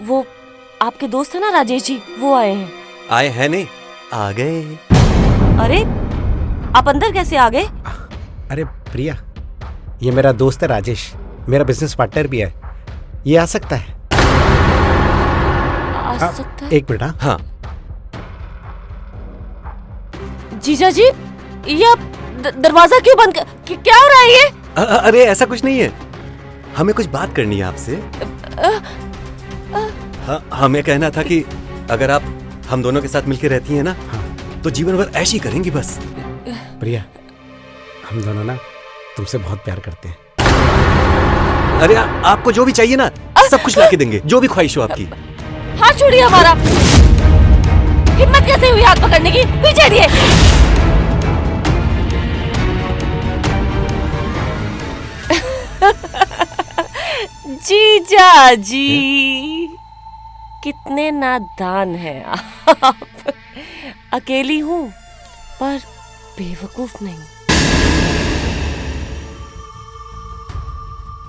वो आपके दोस्त है ना राजेश जी, वो आए हैं। आए हैं नहीं, आ गए। अरे आप अंदर कैसे आ गए? अरे प्रिया, ये मेरा दोस्त है राजेश, मेरा बिजनेस पार्टनर भी है, ये आ सकता है। आ सकता है? एक मिनट। हाँ जीजा जी, ये आप दरवाजा क्यों बंद क्या हो रहा है ये? अरे ऐसा कुछ नहीं है, हमें कुछ बात करनी है आपसे। हमें कहना था कि अगर आप हम दोनों के साथ मिलकर रहती हैं ना, तो जीवन भर ऐशी करेंगी बस। प्रिया, हम दोनों ना तुमसे बहुत प्यार करते हैं। अरे आपको जो भी चाहिए ना, सब कुछ लाके देंगे, जो भी ख्वाहिश हो आपकी। हाथ छोड़िए हमारा। हिम्मत कैसे हुई हाथ पकड़ने की? पीछे हटिए। जीजा जी, कितने नादान हैं आप। अकेली हूँ पर बेवकूफ नहीं।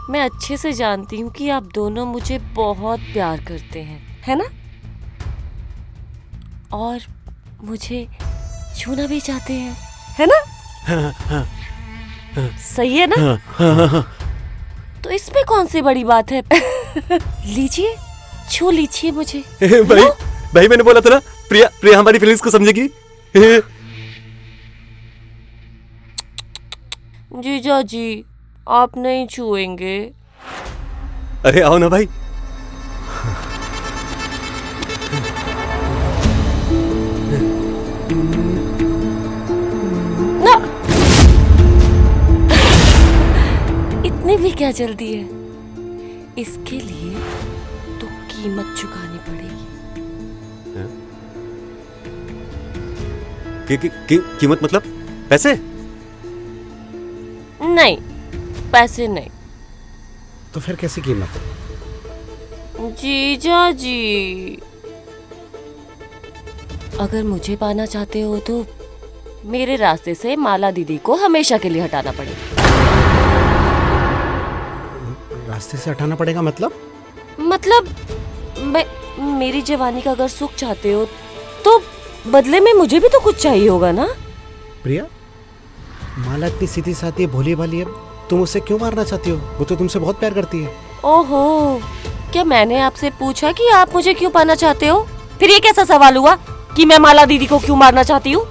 मैं अच्छे से जानती हूँ कि आप दोनों मुझे बहुत प्यार करते हैं, है ना? और मुझे छूना भी चाहते हैं, है ना? सही है ना? तो इसमें कौन सी बड़ी बात है? लीजिए, छू लीजिए मुझे। भाई मैंने बोला था ना, प्रिया हमारी फीलिंग्स को समझेगी। जीजा जी, आप नहीं छुएंगे? अरे आओ ना भाई। ना। इतनी भी क्या जल्दी है? इसके लिए तो कीमत चुकानी पड़ेगी। कीमत मतलब पैसे? नहीं, पैसे नहीं। तो फिर कैसी कीमत? जीजा जी, अगर मुझे पाना चाहते हो तो मेरे रास्ते से माला दीदी को हमेशा के लिए हटाना पड़ेगा। रास्ते से हटाना पड़ेगा मतलब? मेरी जवानी का अगर सुख चाहते हो तो बदले में मुझे भी तो कुछ चाहिए होगा ना? प्रिया, माला इतनी सीधी सादी है, भोली भाली है, तुम उसे क्यों मारना चाहती हो? वो तो तुमसे बहुत प्यार करती है। ओहो, क्या मैंने आपसे पूछा कि आप मुझे क्यों पाना चाहते हो? फिर ये कैसा सवाल हुआ कि मैं माला दीदी को क्यों मारना चाहती हूँ?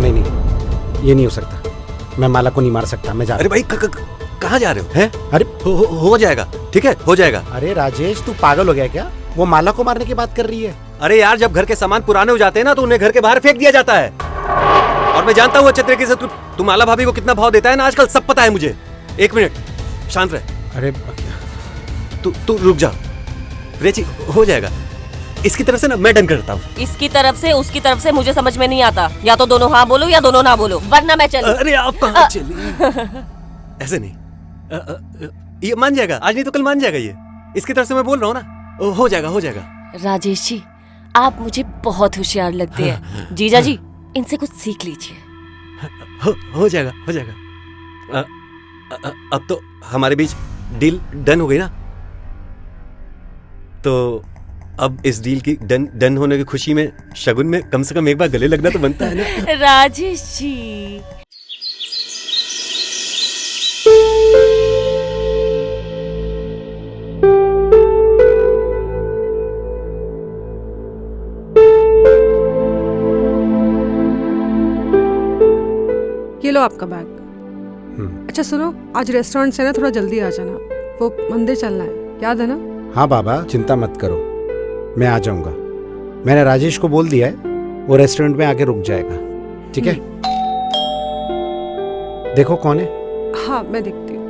नहीं, ये नहीं हो सकता। मैं माला को नहीं मार सकता, मैं जा रहा हूँ। अरे भाई कहाँ जा रहे हो? हैं? अरे हो जाएगा, ठीक है, हो जाएगा। अरे राजेश, तू पागल हो गया क्या? वो माला को मारने की बात कर रही है। अरे यार, जब घर के सामान पुराने हो जाते हैं ना, तो उन्हें घर के बाहर फेंक दिया जाता है। और मैं जानता हूँ अच्छे तरीके से तू माला भाभी को कितना भाव देता है ना आजकल, सब पता है मुझे। एक मिनट, शांत रह। अरे तू रुक जा। रेची, हो जाएगा। इसकी तरफ से ना मैं डन करता हूँ। इसकी तरफ से उसकी तरफ से मुझे समझ में नहीं आता। या तो दोनों हाँ बोलो या दोनों ना बोलो, वरना मैं चलूं। अरे आप कहाँ चली? ऐसे नहीं, ये मान जाएगा, आज नहीं तो कल मान जाएगा ये। इसकी तरफ से मैं बोल रहा हूँ ना, हो जाएगा, हो जाएगा। राजेश जी, आप मुझे बहुत होशियार लगते हैं। जीजा जी, इनसे कुछ सीख लीजिए। हो जाएगा, हो जाएगा। अब तो हमारे बीच डील डन हो गई ना, तो अब इस डील की डन होने की खुशी में शगुन में कम से कम एक बार गले लगना तो बनता है ना। राजेश जी, ये लो आपका बैग। अच्छा सुनो, आज रेस्टोरेंट से ना थोड़ा जल्दी आ जाना, वो मंदिर चलना है, याद है ना? हाँ बाबा, चिंता मत करो, मैं आ जाऊंगा। मैंने राजेश को बोल दिया है, वो रेस्टोरेंट में आके रुक जाएगा, ठीक है? देखो कौन है। हाँ, मैं देखती हूँ।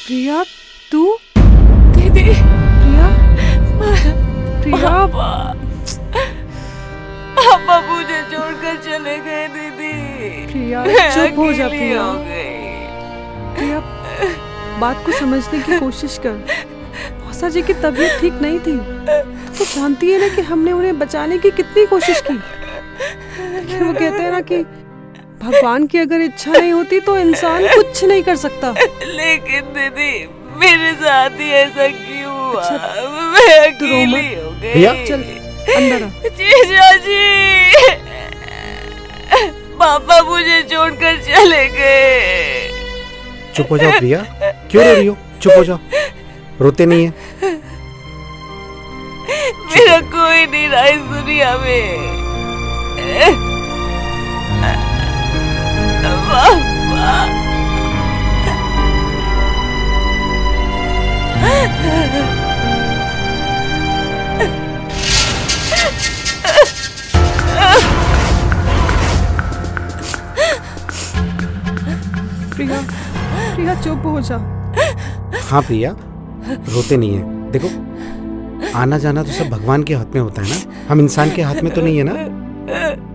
प्रिया, तू? दीदी, प्रिया, प्रिया, पापा मुझे छोड़कर चले गए। दीदी, प्रिया चुप हो जा। प्रिया, प्रिया बात को समझने की कोशिश कर। मौसा जी की तबीयत ठीक नहीं थी, तो जानती है ना कि हमने उन्हें बचाने की कितनी कोशिश की। लेकिन वो कहते हैं ना कि भगवान की अगर इच्छा नहीं होती तो इंसान कुछ नहीं कर सकता। लेकिन दीदी मेरे साथ ही ऐसा क्यों हुआ? अच्छा, मैं तू रो अकेली मत। हो गई। भैया, चल अंदर आ। जीजा जी, पापा मुझे छोड़कर चले गए। चुप हो जाओ प्रिया, क्यों रो रही हो? चुप हो जाओ, रोते नहीं है। मेरा कोई नहीं रहा इस दुनिया में। पापा। प्रिया, प्रिया चुप हो जा। हाँ प्रिया, रोते नहीं है। देखो, आना जाना तो सब भगवान के हाथ में होता है ना, हम इंसान के हाथ में तो नहीं है ना।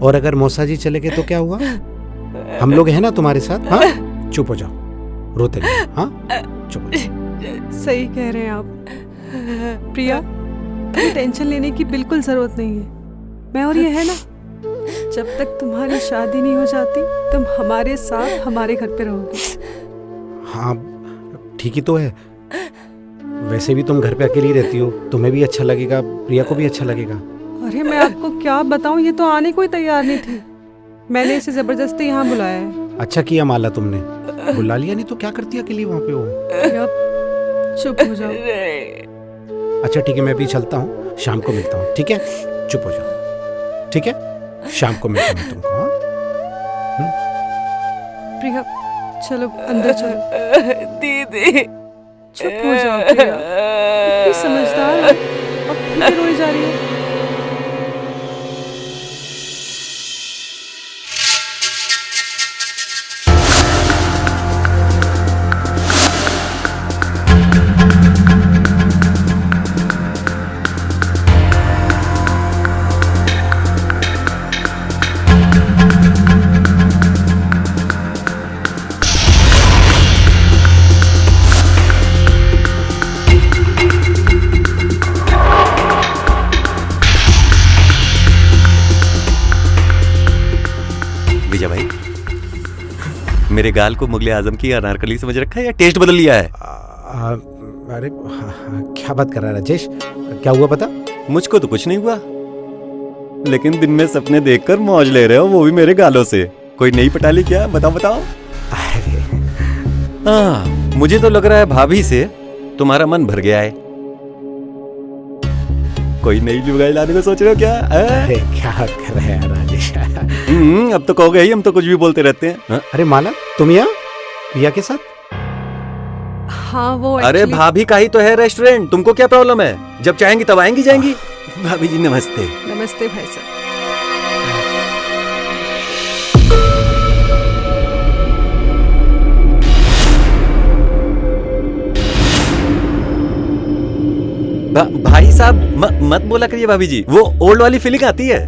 और अगर मौसा जी चले गए तो क्या हुआ? हम लोग हैं ना तुम्हारे साथ। हाँ, चुप हो जाओ, रोते नहीं। हाँ, चुप हो जाओ। सही कह रहे हैं आप। प्रिया, तुम्हें टेंशन लेने की बिल्कुल जरूरत नहीं है। मैं और ये है ना, जब तक तुम्हारी शादी नहीं हो जाती तुम हमारे साथ हमारे घर पे रहोगे। हाँ ठीक ही तो है। वैसे भी तुम घर पे अकेली रहती हो, तुम्हें भी अच्छा लगेगा, प्रिया को भी अच्छा लगेगा। अरे मैं आपको क्या बताऊं, ये तो आने को ही तैयार नहीं थी। मैंने इसे जबरदस्ती यहाँ बुलाया है। अच्छा किया माला तुमने, बुला लिया, नहीं तो क्या करती अकेली वहाँ पे वो। प्रिया, चुप हो जाओ। अच्छा ठीक है, मैं भी चलता हूँ, शाम को मिलता हूँ। ठीक है, चुप हो जाओ। ठीक है, शाम को मिलता हूँ तुमको। हाँ प्रिया चलो अंदर चलो। दीदी चुप हो जाओ प्रिया, इतनी समझदार है और फिर रोई जा रही है। विजय भाई, मेरे गाल को मुगले आजम की अनारकली समझ रखा है या टेस्ट बदल लिया है? अरे क्या बात कर रहा है राजेश, क्या हुआ पता? मुझको तो कुछ नहीं हुआ, लेकिन दिन में सपने देखकर मौज ले रहे हो, वो भी मेरे गालों से। कोई नई पटाली क्या? बताओ बताओ। हाँ, मुझे तो लग रहा है भाभी से तुम्हारा मन भर गया है। कोई नई लुगाई लाने को सोच रहे हो क्या? अरे क्या बात कर रहे हैं राजेश। अब तो कहोगे ही, हम तो कुछ भी बोलते रहते हैं। हाँ? अरे माला, तुम यहाँ प्रिया के साथ? हाँ वो अरे actually- भाभी का ही तो है रेस्टोरेंट, तुमको क्या प्रॉब्लम है? जब चाहेंगी तब आएंगी जाएंगी। भाभी जी नमस्ते। नमस्ते भाई साहब। भाई साहब मत बोला करिए भाभी जी, वो ओल्ड वाली फीलिंग आती है।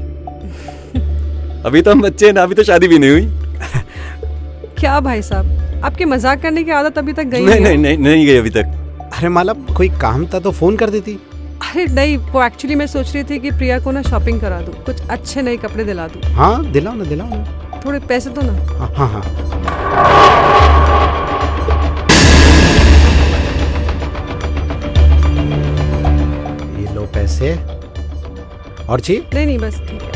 अभी तो हम बच्चे हैं ना, अभी तो शादी भी नहीं हुई। क्या भाई साहब, आपके मजाक करने की आदत अभी तक गई नहीं गई अभी तक। अरे माला, कोई काम था तो फोन कर देती। अरे नहीं, वो एक्चुअली मैं सोच रही थी कि प्रिया को ना शॉपिंग करा दूं, कुछ अच्छे नए कपड़े दिला दूं। हाँ दिलाओ ना, दिलाओ ना। थोड़े पैसे दो ना। हाँ हाँ हाँ। ये लो पैसे। और चाहिए? नहीं नहीं बस ठीक है।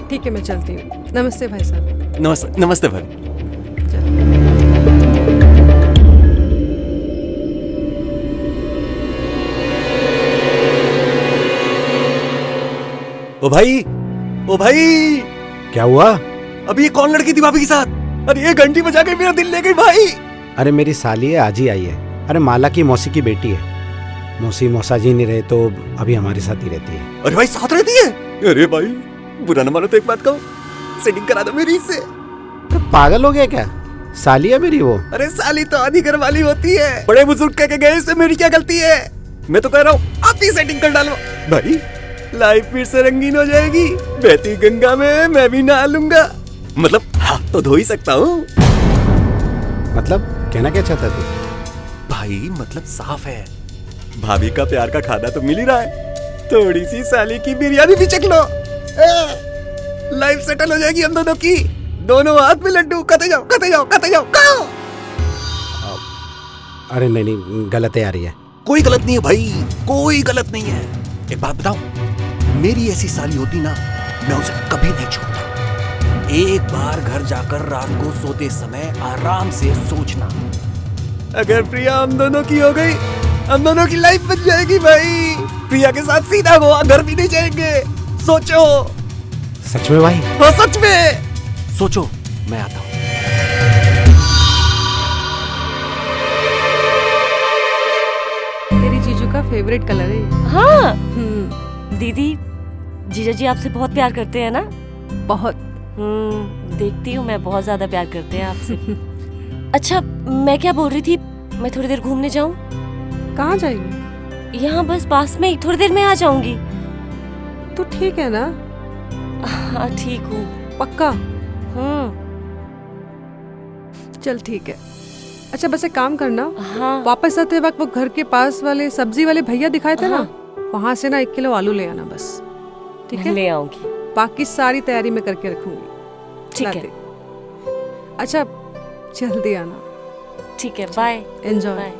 ठीक है मैं चलती हूँ। नमस्ते भाई साहब। नमस्ते नमस्ते भाई। ओ भाई, ओ भाई, क्या हुआ? अभी ये कौन लड़की थी भाभी के साथ? अरे ये घंटी बजा के मेरा दिल ले गई भाई। अरे मेरी साली है, आज ही आई है। अरे माला की मौसी की बेटी है। मौसी मौसा जी नहीं रहे तो अभी हमारे साथ ही रहती है। अरे भाई साथ रहती है? अरे भाई बुरा न मानो तो एक बात कहूँ, सेटिंग करा दो मेरी इससे। तो पागल हो गया क्या? साली है मेरी वो। अरे साली तो आधी घर वाली होती है। बड़े बुजुर्ग कह के गए, इससे मेरी क्या गलती है? मैं तो कह रहा हूँ आप ही सेटिंग कर डालो भाई, लाइफ फिर से रंगीन हो जाएगी। बहती गंगा में मैं भी नहा लूंगा, मतलब हाथ तो धो ही सकता हूँ। मतलब कहना क्या चाहता तू? भाई मतलब साफ है, भाभी का प्यार का खाना तो मिल ही रहा है, थोड़ी सी साली की बिरयानी भी चख लो। लाइफ सेटल हो जाएगी हम दोनों की। दोनों हाथ में लड्डू, खाते जाओ खाते जाओ खाते जाओ, खाओ। अरे नहीं नहीं, गलत आ रही है। कोई गलत नहीं है भाई, कोई गलत नहीं है। एक बात बताओ, मेरी ऐसी साली होती ना, मैं उसे कभी नहीं छोड़ता। एक बार घर जाकर रात को सोते समय आराम से सोचना, अगर प्रिया हम दोनों की हो गई, हम दोनों की लाइफ बच जाएगी भाई। प्रिया के साथ सीधा गोवा, घर भी नहीं जाएंगे। सोचो। सच में भाई? हाँ सच में। सोचो, मैं आता हूँ। तेरी जीजू का फेवरेट कलर है ये। हाँ दीदी, जीजा जी आपसे बहुत प्यार करते हैं ना? बहुत। देखती हूँ मैं, बहुत ज्यादा प्यार करते हैं आपसे। अच्छा, मैं क्या बोल रही थी, मैं थोड़ी देर घूमने जाऊँ? कहाँ जाएगी? यहाँ बस पास में ही, थोड़ी देर में आ जाऊंगी। तो ठीक है ना? हाँ ठीक हूँ। पक्का? चल ठीक है। अच्छा बस एक काम करना, हाँ वापस आते वक्त वो घर के पास वाले सब्जी वाले भैया दिखाए थे ना, वहाँ से ना 1 किलो आलू ले आना बस। ठीक है? ले आऊंगी। बाकी सारी तैयारी मैं करके रखूंगी। ठीक ला है। दे। अच्छा जल्दी आना। ठीक है, बाय। एंजॉय। बाय।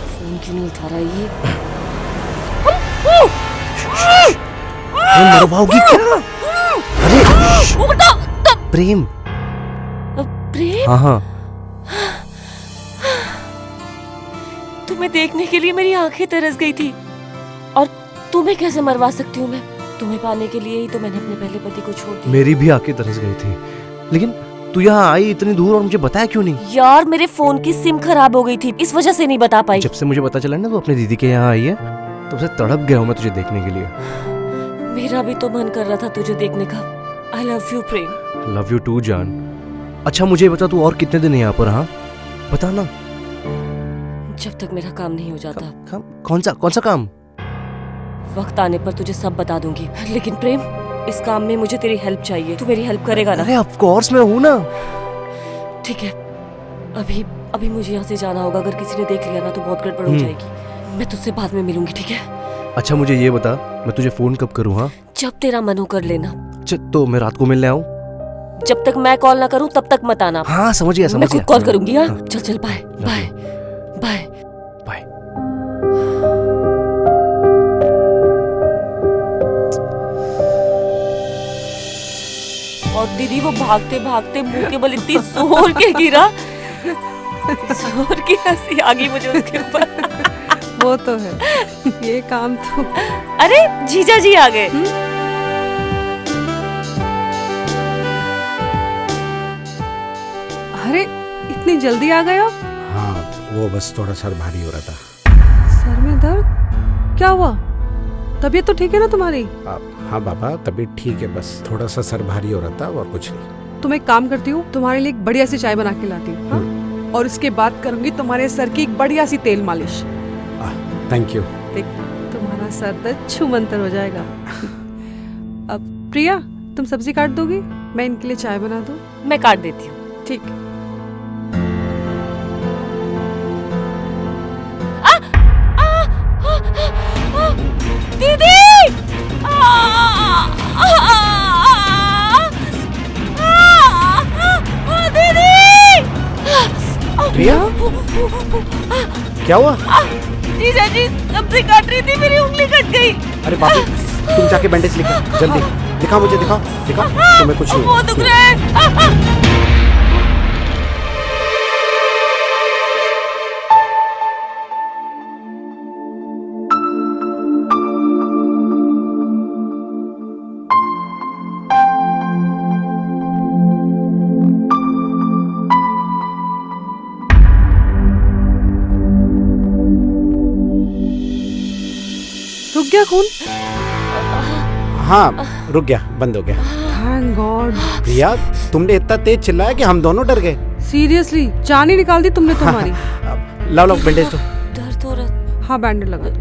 फोन क्यों नहीं उठा रहा ये? मरवाओगी क्या? प्रेम। प्रेम? हाँ हाँ। तुम्हें देखने के लिए मेरी आंखें तरस गई थी, और तुम्हें कैसे मरवा सकती हूँ मैं? तुम्हें पाने के लिए ही तो मैंने अपने पहले पति को छोड़ दिया। मेरी भी आंखें तरस गई थी, लेकिन तू यहाँ आई इतनी दूर और मुझे बताया क्यों नहीं? यार मेरे फोन की सिम खराब हो गई थी, इस वजह से नहीं बता पाई। जब से मुझे पता चला ना तू अपनी दीदी के यहाँ आई है, तब से तड़प गया हूँ मैं तुझे देखने के लिए। मेरा भी तो मन कर रहा था तुझे देखने का। I love you Prem. Love you too जान। अच्छा मुझे बता, तू और कितने दिन है यहाँ पर? हाँ बता ना। जब तक मेरा काम नहीं हो जाता। कौन सा काम? वक्त आने पर तुझे सब बता दूंगी, लेकिन प्रेम इस काम में मुझे तेरी हेल्प चाहिए। तू मेरी हेल्प करेगा ना? अरे ऑफ कोर्स मैं हूँ ना। ठीक है, अभी अभी मुझे यहाँ से जाना होगा। अगर किसी ने देख लिया ना तो बहुत गड़बड़ हो जाएगी। मैं तुझसे बाद में मिलूंगी, ठीक है? अच्छा मुझे ये बता, मैं तुझे फोन कब करूँ? हाँ जब तेरा मन हो कर लेना। तो मैं रात को मिलने आऊँ? जब तक मैं कॉल ना करूँ तब तक मत आना। हाँ समझ गया मैं खुद कॉल करूंगी। हाँ चल चल, बाय बाय बाय बाय। और दीदी वो भागते भागते मुंह के बल इतनी जोर के गिरा, जोर की हंसी आ गई मुझे उसके ऊपर। वो तो है। ये काम तो। अरे जीजा जी आ गए। अरे इतनी जल्दी आ गए आप? हाँ वो बस थोड़ा सर भारी हो रहा था। सर में दर्द? क्या हुआ? तबीयत तो ठीक है ना तुम्हारी? हाँ बाबा, तबीयत ठीक है, बस थोड़ा सा सर भारी हो रहा था और कुछ नहीं। तुम एक काम करती हूँ, तुम्हारे लिए एक बढ़िया सी चाय बना के लाती हूँ, हाँ? और उसके बाद करूंगी तुम्हारे सर की एक बढ़िया सी तेल मालिश। Thank you. देख तुम्हारा सर दर्द छूमंतर हो जाएगा। अब प्रिया तुम सब्जी काट दोगी, मैं इनके लिए चाय बना दूँ? मैं काट देती हूँ। ठीक। दीदी! प्रिया क्या हुआ? जीजा जी सब्जी काट रही थी, मेरी उंगली कट गई। अरे बाबू, तुम जाके बैंडेज लेके जल्दी दिखाओ मुझे, दिखाओ दिखाओ। तुम्हें कुछ नहीं वो दुख रहा है। रुक गया खून? हाँ रुक गया, बंद हो गया। Thank God. प्रिया तुमने इतना तेज चिल्लाया कि हम दोनों डर गए। सीरियसली जान ही निकाल दी तुमने तुम्हारी। लाओ लाओ बैंडेज दो। दर्द हो रहा। हाँ बैंडेज लगा दो।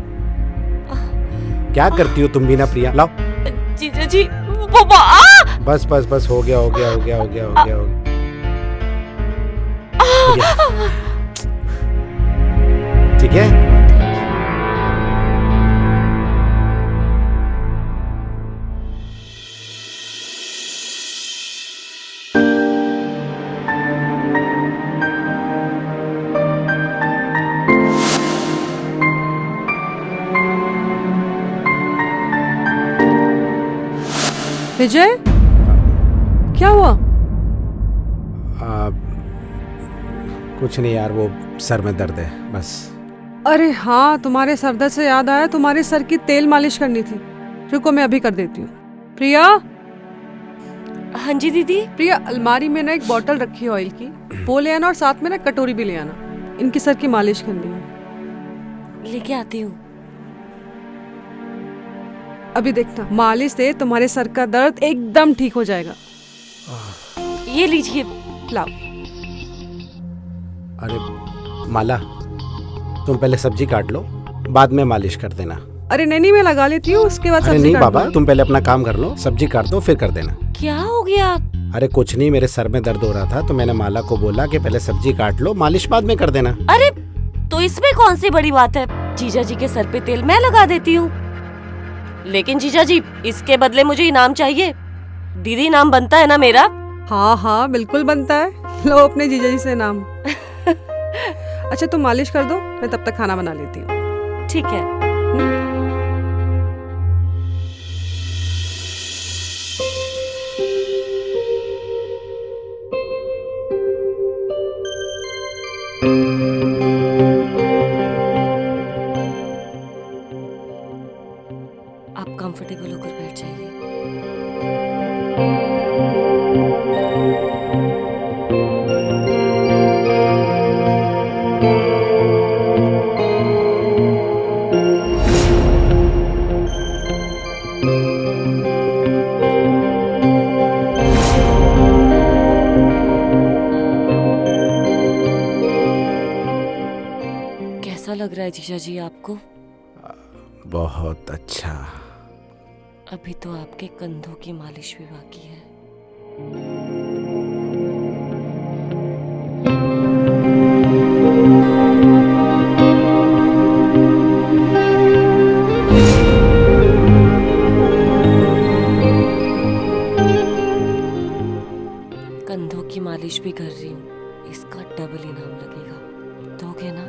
क्या करती हो तुम भी ना प्रिया? लाओ। जीजा जी वो बस बस बस, हो गया हो गया हो गया हो गया हो गया हो गया। ठीक है। विजय, क्या हुआ? कुछ नहीं यार, वो सर में दर्द है बस। अरे हाँ, तुम्हारे सर दर्द से याद आया, तुम्हारे सर की तेल मालिश करनी थी। रुको, मैं अभी कर देती हूँ। प्रिया, हाँ जी दीदी। प्रिया, अलमारी में ना एक बोतल रखी है ऑयल की, वो ले आना और साथ में ना कटोरी भी ले आना। इनकी सर की मालिश करनी है। लेके आती हूँ। अभी देखना, मालिश से तुम्हारे सर का दर्द एकदम ठीक हो जाएगा। ये लीजिए। लाओ। अरे माला, तुम पहले सब्जी काट लो, बाद में मालिश कर देना। अरे नहीं, मैं लगा लेती हूँ, उसके बाद अरे सब्जी नहीं काट बाबा, दूंगी। तुम पहले अपना काम कर लो, सब्जी काट दो फिर कर देना। क्या हो गया? अरे कुछ नहीं, मेरे सर में दर्द हो रहा था तो मैंने माला को बोला कि पहले सब्जी काट लो, मालिश बाद में कर देना। अरे तो इसमें कौन सी बड़ी बात है? जीजा जी के सर पे तेल मैं लगा देती हूँ। लेकिन जीजा जी, इसके बदले मुझे इनाम चाहिए। दीदी इनाम बनता है ना मेरा? हाँ हाँ, बिल्कुल बनता है। लो अपने जीजा जी से नाम। अच्छा, तुम मालिश कर दो, मैं तब तक खाना बना लेती हूँ। ठीक है। आप कंफर्टेबल होकर बैठ जाइए। कैसा लग रहा है जीजा जी आपको? बहुत अच्छा। अभी तो आपके कंधों की मालिश भी बाकी है। कंधों की मालिश भी कर रही हूँ, इसका डबल इनाम लगेगा। दोगे ना?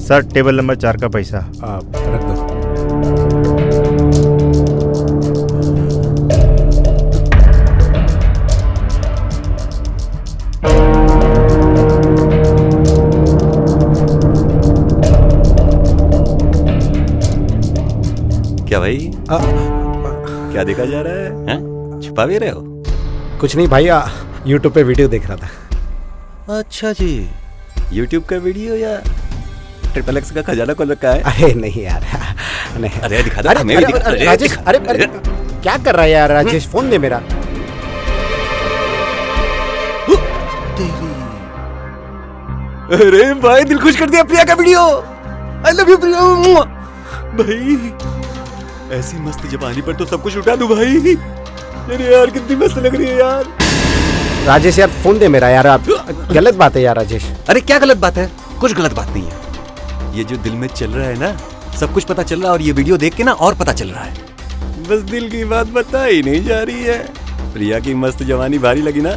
सर टेबल नंबर 4 का पैसा। रख दो। क्या भाई क्या देखा जा रहा है, हैं? छुपा भी रहे हो? कुछ नहीं भाई, यूट्यूब पे वीडियो देख रहा था। अच्छा जी, यूट्यूब का वीडियो या ट्रिपल एक्स का खजाना खोल रखा है? अरे नहीं यार, नहीं। अरे दिखा दो, हमें भी दिखा। अरे राजेश, अरे क्या कर रहा है यार राजेश? फोन दे मेरा। अरे भाई दिल खुश कर दिया प्रिया का वीडियो। आई लव यू प्रिया। भाई ऐसी मस्त जवानी पर तो सब कुछ उठा दूं भाई। अरे यार कितनी मस्त लग रही है यार। राजेश यार फोन दे मेरा यार, आप गलत बात है यार राजेश। अरे क्या गलत बात है? कुछ गलत बात नहीं है। ये जो दिल में चल रहा है ना, सब कुछ पता चल रहा है, और ये वीडियो देख के ना और पता चल रहा है। बस दिल की बात बता ही नहीं जा रही है। प्रिया की मस्त जवानी भारी लगी ना?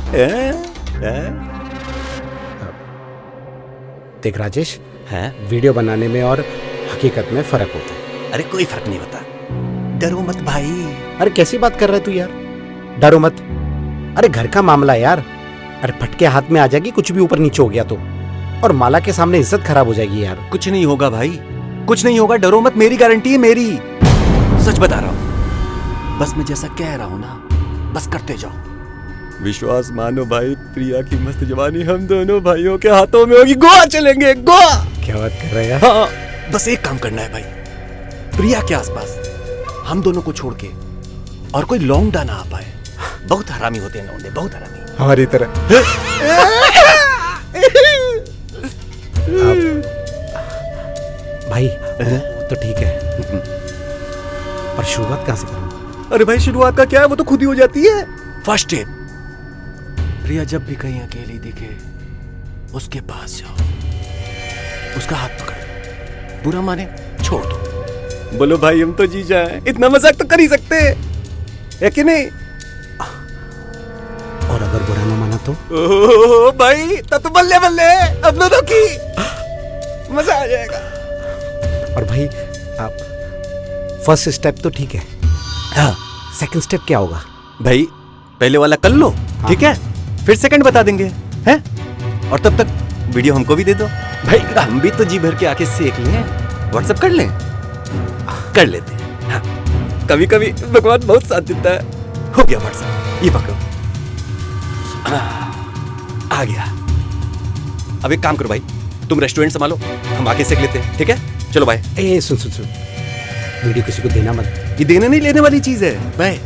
देख राजेश, हैं? वीडियो बनाने में और हकीकत में फर्क होता है। अरे कोई फर्क नहीं होता, डरो मत भाई। अरे कैसी बात कर रहा है तू यार? डरो मत। अरे घर का मामला है यार। अरे फटके हाथ में आ जाएगी, कुछ भी ऊपर नीचे हो गया तो, और माला के सामने इज्जत खराब हो जाएगी यार। कुछ नहीं होगा भाई, कुछ नहीं होगा, डरो मत, मेरी गारंटी है, मेरी। सच बता रहा हूँ, बस मैं जैसा कह रहा हूँ ना, बस करते जाओ। विश्वास मानो भाई, प्रिया की मस्त जवानी हम दोनों भाइयों के हाथों में होगी। गोवा चलेंगे, गोवा। क्या बात कर रहा है यार? हाँ, बस एक काम करना है भाई, प्रिया के आसपास हम दोनों को छोड़ के और कोई लौंडा ना आ पाए। बहुत हरामी होते हैं लौंडे, बहुत हरामी, हमारी तरह। भाई तो ठीक है, पर शुरुआत कहाँ से करूँ? अरे भाई शुरुआत का क्या है, वो तो खुद ही हो जाती है। फर्स्ट स्टेप, प्रिया जब भी कहीं अकेली दिखे उसके पास जाओ, उसका हाथ पकड़, बुरा माने छोड़ दो, बोलो भाई हम तो जी जाए, इतना मजाक तो कर ही सकते है कि नहीं? और अगर बुरा ना माना तो? ओह भाई तब तो बल्ले बल्ले, अब दोनों की मजा आ जाएगा। और भाई आप फर्स्ट स्टेप तो ठीक है, हाँ सेकंड स्टेप क्या होगा? भाई पहले वाला कर लो, ठीक है, फिर सेकंड बता देंगे, हैं? और तब तक वीडियो हमको भी दे दो भाई, हम भी तो जी भर के आके सेक लें, व्हाट्सएप कर लें, कर लेते हैं। हाँ, कभी कभी भगवान बहुत साथ देता है। हो गया व्हाट्सएप, ये पकड़ो, आ गया। अब एक काम करो भाई, तुम रेस्टोरेंट संभालो, हम आके सेक लेते हैं, ठीक है? चलो बाय। ए सुन सुन सुन, वीडियो किसी को देना मत। ये देने नहीं लेने वाली चीज है, बाय।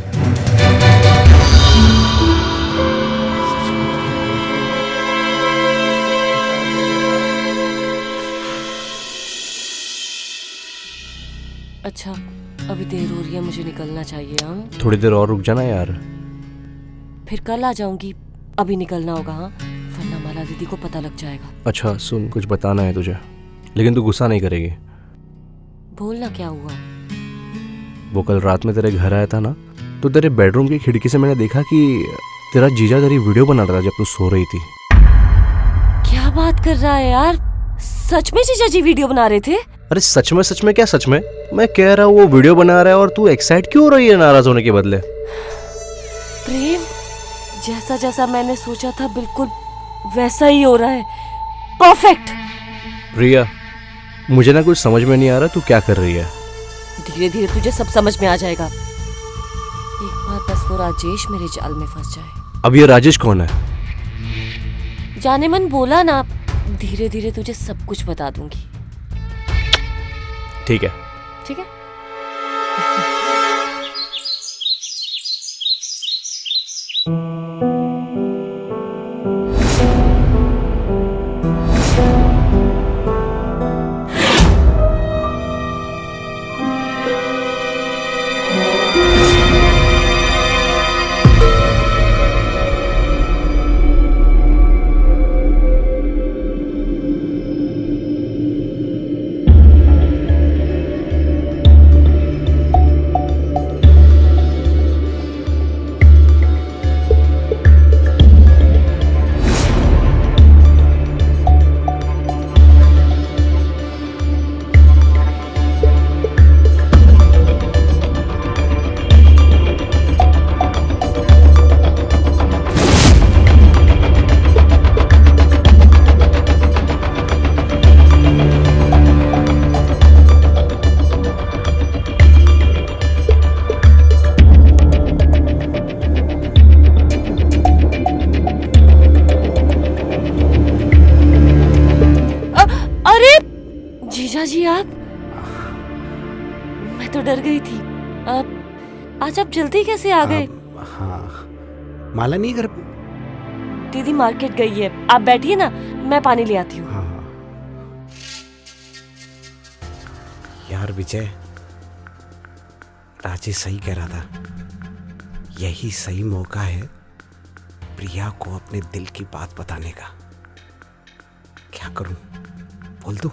अच्छा अभी देर हो रही है, मुझे निकलना चाहिए। हाँ थोड़ी देर और रुक जाना यार। फिर कल आ जाऊंगी, अभी निकलना होगा। हाँ वरना माला दीदी को पता लग जाएगा। अच्छा सुन, कुछ बताना है तुझे, लेकिन तू गुस्सा नहीं करेगी। बोलना क्या हुआ? वो कल रात में तेरे घर आया था ना, तो तेरे बेडरूम की खिड़की से मैंने देखा कि तेरा जीजा तेरी वीडियो बना रहा था जब तू सो रही थी। क्या बात कर रहा है यार? सच में जीजा जी वीडियो बना रहे थे? अरे सच में क्या सच में? मैं कह रहा हूँ वो वीडियो बना रहा है और तू एक्साइट क्यों हो रही है नाराज होने के बदले? प्रेम, जैसा जैसा मैंने सोचा था बिल्कुल वैसा ही हो रहा है, परफेक्ट। प्रिया, मुझे ना कुछ समझ में नहीं आ रहा तू क्या कर रही है। धीरे धीरे तुझे सब समझ में आ जाएगा। एक बार बस वो राजेश मेरे जाल में फंस जाए। अब ये राजेश कौन है? जाने मन बोला ना, धीरे धीरे तुझे सब कुछ बता दूंगी। ठीक है। ठीक है। जीजा जी आप, मैं तो डर गई थी। आज आप जल्दी कैसे आ गए? हाँ, माला नहीं घर पे? दीदी मार्केट गई है, आप बैठिए ना, मैं पानी ले आती हूँ। हाँ। यार विजय, राजेश सही कह रहा था, यही सही मौका है प्रिया को अपने दिल की बात बताने का। क्या करूं, बोल दूं?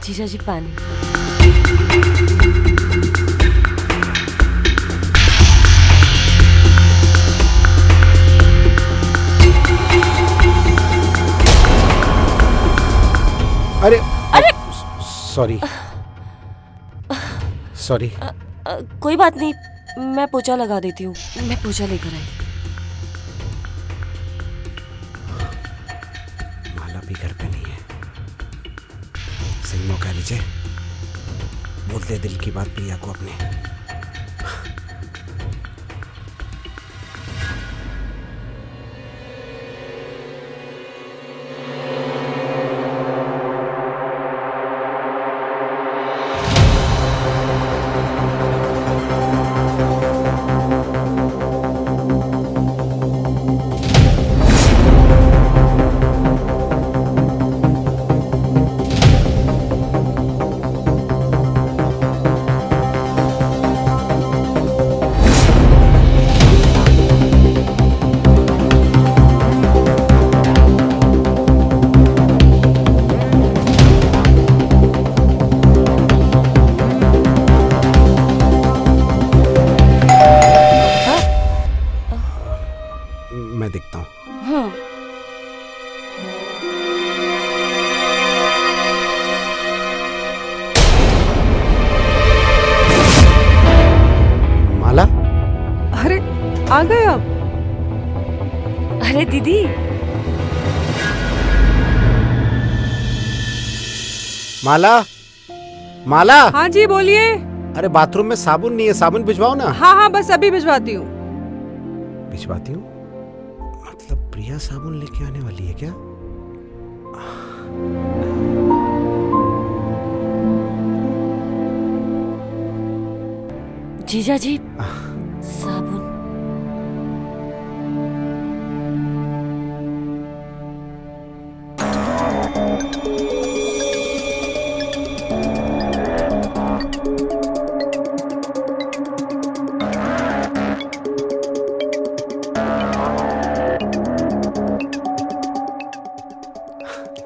जीजा जी पानी। अरे अरे सॉरी सॉरी। कोई बात नहीं, मैं पोछा लगा देती हूँ। मैं पोछा लेकर आई। माला भी घर पे नहीं है, सही मौका है विजय, बोल दे दिल की बात प्रिया को अपने। मैं देखता हूँ। माला, अरे आ गए आप? अरे दीदी, माला, माला। हाँ जी बोलिए। अरे बाथरूम में साबुन नहीं है, साबुन भिजवाओ ना। हाँ हाँ बस अभी भिजवाती हूँ। भिजवाती हूँ? मतलब प्रिया साबुन लेके आने वाली है क्या? जीजा जी साबुन।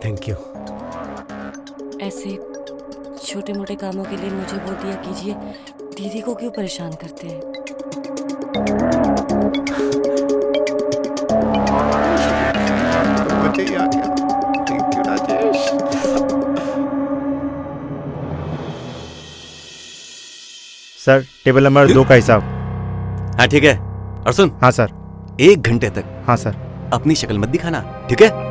Thank you. ऐसे छोटे मोटे कामों के लिए मुझे बोल दिया कीजिए, दीदी को क्यों परेशान करते हैं? मुझे ही आ गया। Thank you Rajesh. Sir table number 2 का हिसाब। हाँ ठीक है, और सुन। हाँ सर। 1 घंटे तक हाँ सर। अपनी शक्ल मत दिखाना, ठीक है?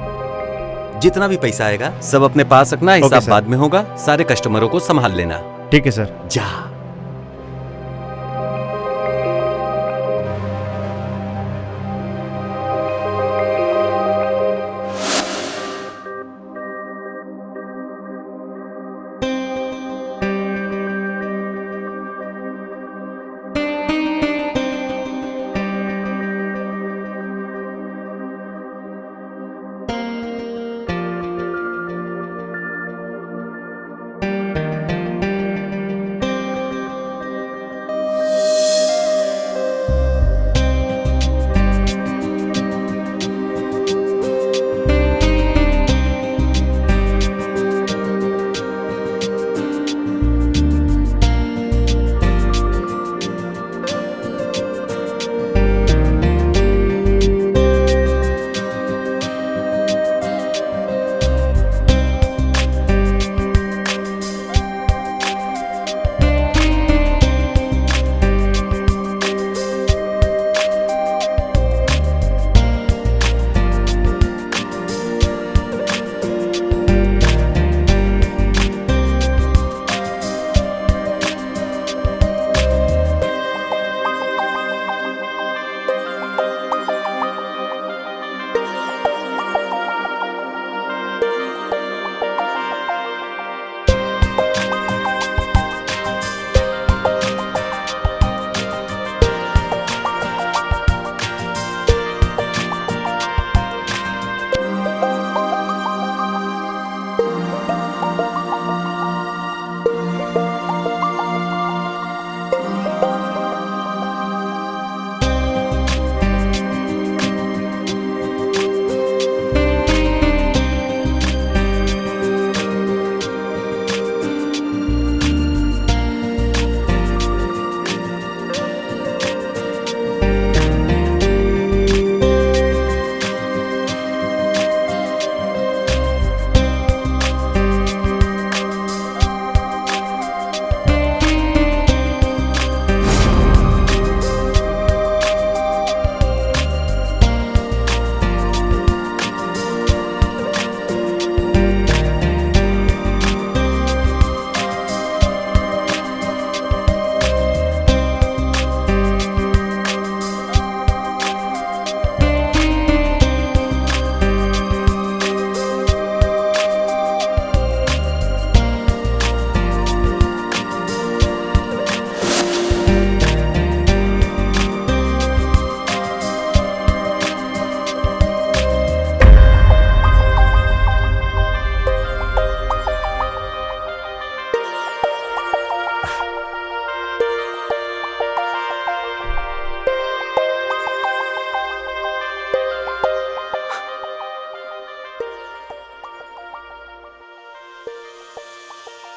जितना भी पैसा आएगा सब अपने पास रखना, हिसाब सर। बाद में होगा। सारे कस्टमरों को संभाल लेना। ठीक है सर। जा।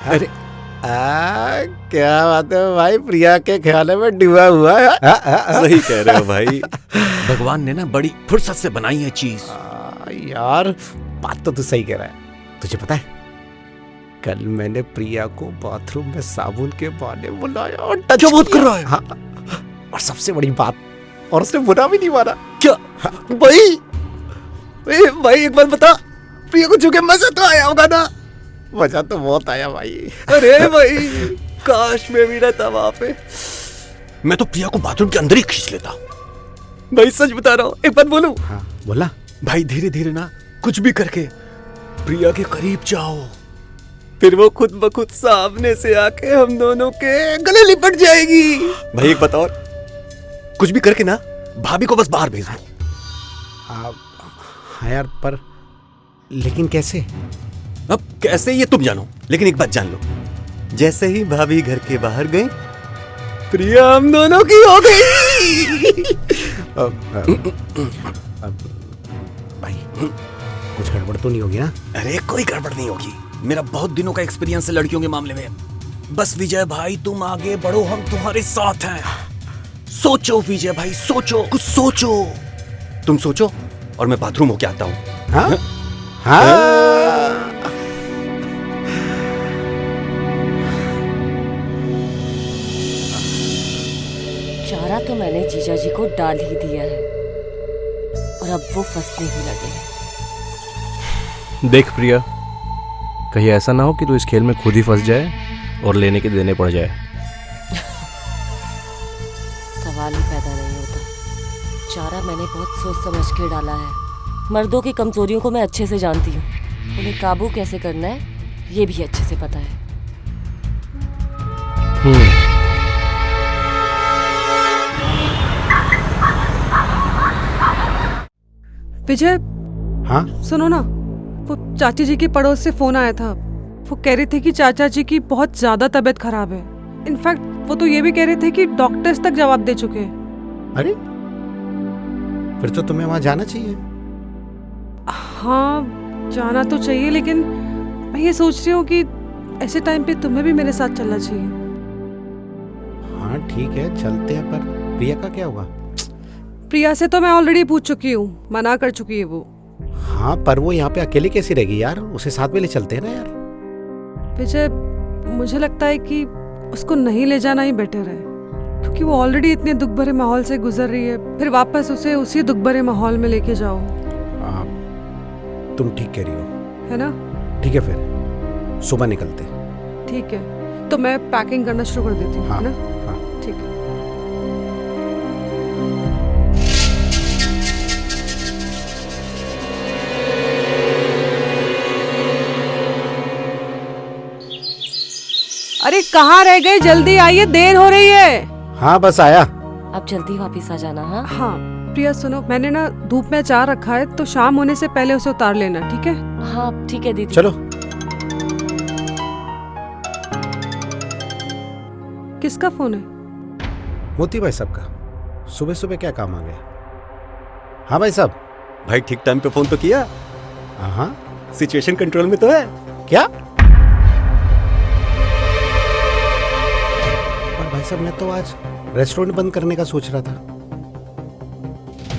अरे क्या बात है भाई, प्रिया के ख्याल में डूबा हुआ है। सही कह रहे हो भाई, भगवान ने ना बड़ी फुर्सत से बनाई है चीज। यार बात तो तू सही कह रहा है। तुझे पता है कल मैंने प्रिया को बाथरूम में साबुन के बहाने बुलाया और टच क्या बात कर रहा है? हाँ, और सबसे बड़ी बात, और उसने बुरा भी नहीं माना। क्या भाई? भाई एक बात बता, प्रिया को छूके मजा तो आया होगा ना? मजा तो बहुत आया भाई। अरे भाई काश मैं भी रहता वहां पे, मैं तो प्रिया को बाथरूम के अंदर ही खींच लेता। भाई सच बता रहा हूँ, एक बात बोलूं? हाँ बोला। भाई धीरे धीरे ना कुछ भी करके प्रिया के करीब जाओ, फिर वो खुद ब खुद सामने से आके हम दोनों के गले लिपट जाएगी। भाई एक बात और, कुछ भी करके ना भाभी को बस बाहर भेज दो। हाँ यार, पर लेकिन कैसे? अब कैसे ये तुम जानो, लेकिन एक बात जान लो, जैसे ही भाभी घर के बाहर गई, प्रिया हम दोनों की हो गई। भाई कुछ गड़बड़ तो नहीं होगी ना? अरे कोई गड़बड़ नहीं होगी, मेरा बहुत दिनों का एक्सपीरियंस है लड़कियों के मामले में। बस विजय भाई तुम आगे बढ़ो, हम तुम्हारे साथ हैं। सोचो विजय भाई, सोचो, कुछ सोचो। तुम सोचो और मैं बाथरूम होके आता हूँ। हाँ हाँ। चारा तो मैंने जीजा जी को डाल ही दिया है और अब वो फंसने ही लगे हैं। देख प्रिया, कहीं ऐसा ना हो कि तू इस खेल में खुद ही फंस जाए और लेने के देने पड़ जाए। सवाल ही पैदा नहीं होता। चारा मैंने बहुत सोच समझ के डाला है। मर्दों की कमजोरियों को मैं अच्छे से जानती हूँ, उन्हें काबू कैसे करना है ये भी अच्छे से पता है। विजय, हाँ सुनो ना, वो चाची जी के पड़ोस से फोन आया था। वो कह रहे थे कि चाचा जी की बहुत ज्यादा तबीयत खराब है। इनफैक्ट वो तो ये भी कह रहे थे कि डॉक्टर्स तक जवाब दे चुके हैं। अरे फिर तो तुम्हें वहां जाना चाहिए। हाँ जाना तो चाहिए, लेकिन मैं ये सोच रही हूँ कि ऐसे टाइम पे तुम्हें भी मेरे साथ चलना चाहिए। हाँ ठीक है चलते हैं, पर प्रिया का क्या होगा? प्रिया से तो मैं ऑलरेडी पूछ चुकी हूँ, मना कर चुकी है वो। हाँ पर वो यहाँ पे अकेली कैसी रहेगी यार, उसे साथ में ले चलते हैं ना यार। विजय, मुझे लगता है कि उसको नहीं ले जाना ही बेटर है, क्योंकि वो ऑलरेडी इतने दुख भरे माहौल से गुजर रही है। फिर वापस उसे उसी दुख भरे माहौल में लेके जाओ। तुम ठीक कह रही हो, है ना? ठीक है फिर सुबह निकलते हैं। ठीक है, तो मैं पैकिंग करना शुरू कर देती हूँ, हाँ, है ना? हाँ। ठीक है। अरे कहाँ रह गए? जल्दी आइए, देर हो रही है। हाँ बस आया। अब जल्दी वापस आ जाना। हाँ हाँ प्रिया सुनो, मैंने ना धूप में अचार रखा है, तो शाम होने से पहले उसे उतार लेना, ठीक है? हाँ ठीक है दीदी। चलो। किसका फोन है? मोती भाई साहब का। सुबह सुबह क्या काम आ गया? हाँ भाई साहब। भाई ठीक टाइम पे फोन तो किया। हाँ सिचुएशन कंट्रोल में तो है। क्या? पर भाई साहब मैं तो आज रेस्टोरेंट बंद करने का सोच रहा था।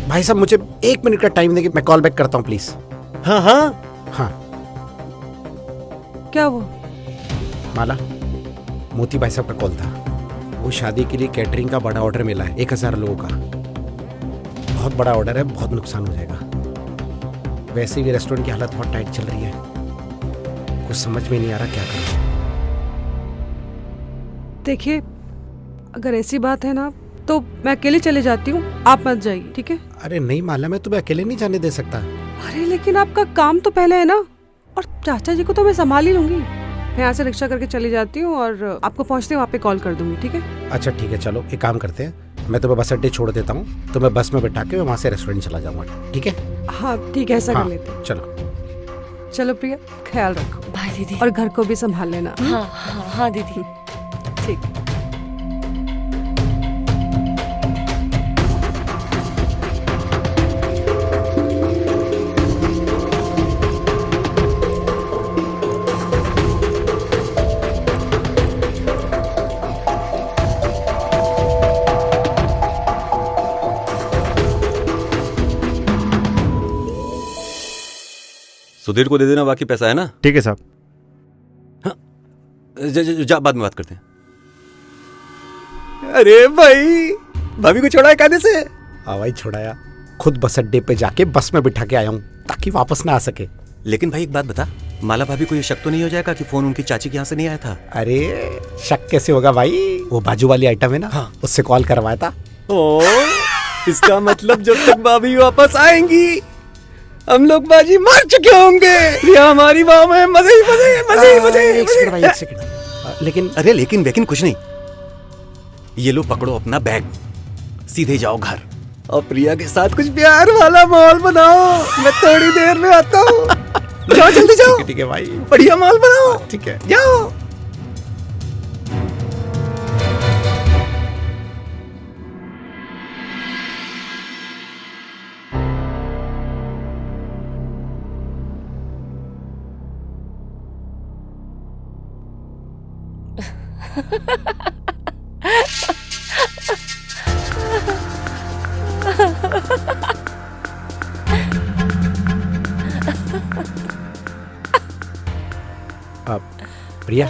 भाई साहब मुझे 1 मिनट का टाइम देंगे, मैं कॉल बैक करता हूँ प्लीज। हाँ हाँ हाँ क्या वो? माला, मोती भाई साहब का कॉल था। वो शादी के लिए कैटरिंग का बड़ा ऑर्डर मिला है, 1000 लोगों का। बहुत बड़ा ऑर्डर है, बहुत नुकसान हो जाएगा। वैसे भी रेस्टोरेंट की हालत बहुत टाइट चल रही है, कुछ समझ में नहीं आ रहा क्या करूं। देखिए, अगर ऐसी बात है ना तो मैं अकेले चले जाती हूँ, आप मत जाइए, ठीक है? अरे नहीं माला, मैं तुम्हें अकेले नहीं जाने दे सकता। अरे लेकिन आपका काम तो पहले है ना, और चाचा जी को तो मैं संभाल ही लूंगी। मैं यहाँ से रिक्शा करके चली जाती हूँ और आपको पहुँचते वहाँ पे कॉल कर दूंगी, ठीक है? अच्छा ठीक है, चलो एक काम करते हैं, मैं तुम्हें बस अड्डे छोड़ देता हूँ, तुम्हें बस में बैठा के मैं वहाँ से रेस्टोरेंट चला जाऊँगा, ठीक है? हाँ ठीक है, ऐसा हाँ, कर लेते हैं। चलो। चलो प्रिया, ख्याल रखो बाय दीदी। और घर को भी संभाल लेना। हाँ हाँ हाँ दीदी। ठीक है। सुधीर को दे देना, बाकी पैसा है ना। ठीक है साहब। जा बाद में बात करते हैं। अरे भाई, भाभी को छोड़ा है कायदे से। हाँ भाई छोड़ाया, खुद बस अड्डे पे जाके बस में बिठा के आया हूँ ताकि वापस ना आ सके। लेकिन भाई एक बात बता, माला भाभी को ये शक तो नहीं हो जाएगा कि फोन उनकी चाची के यहाँ से नहीं आया था? अरे शक कैसे होगा भाई, वो बाजू वाली आइटम है ना, हाँ। उससे कॉल करवाया था। ओ, इसका मतलब जब तक भाभी वापस आएंगी हम लोग बाजी मार चुके होंगे। प्रिया हमारी बाह में मजे ही मजे, मजे ही मजे। एक सेकंड भाई, एक सेकंड। लेकिन अरे लेकिन कुछ नहीं। ये लो पकड़ो अपना बैग, सीधे जाओ घर और प्रिया के साथ कुछ प्यार वाला माहौल बनाओ। मैं थोड़ी देर में आता हूँ। जाओ जल्दी जाओ। ठीक है भाई, बढ़िया माहौल बनाओ। ठीक है। जाओ। प्रिया,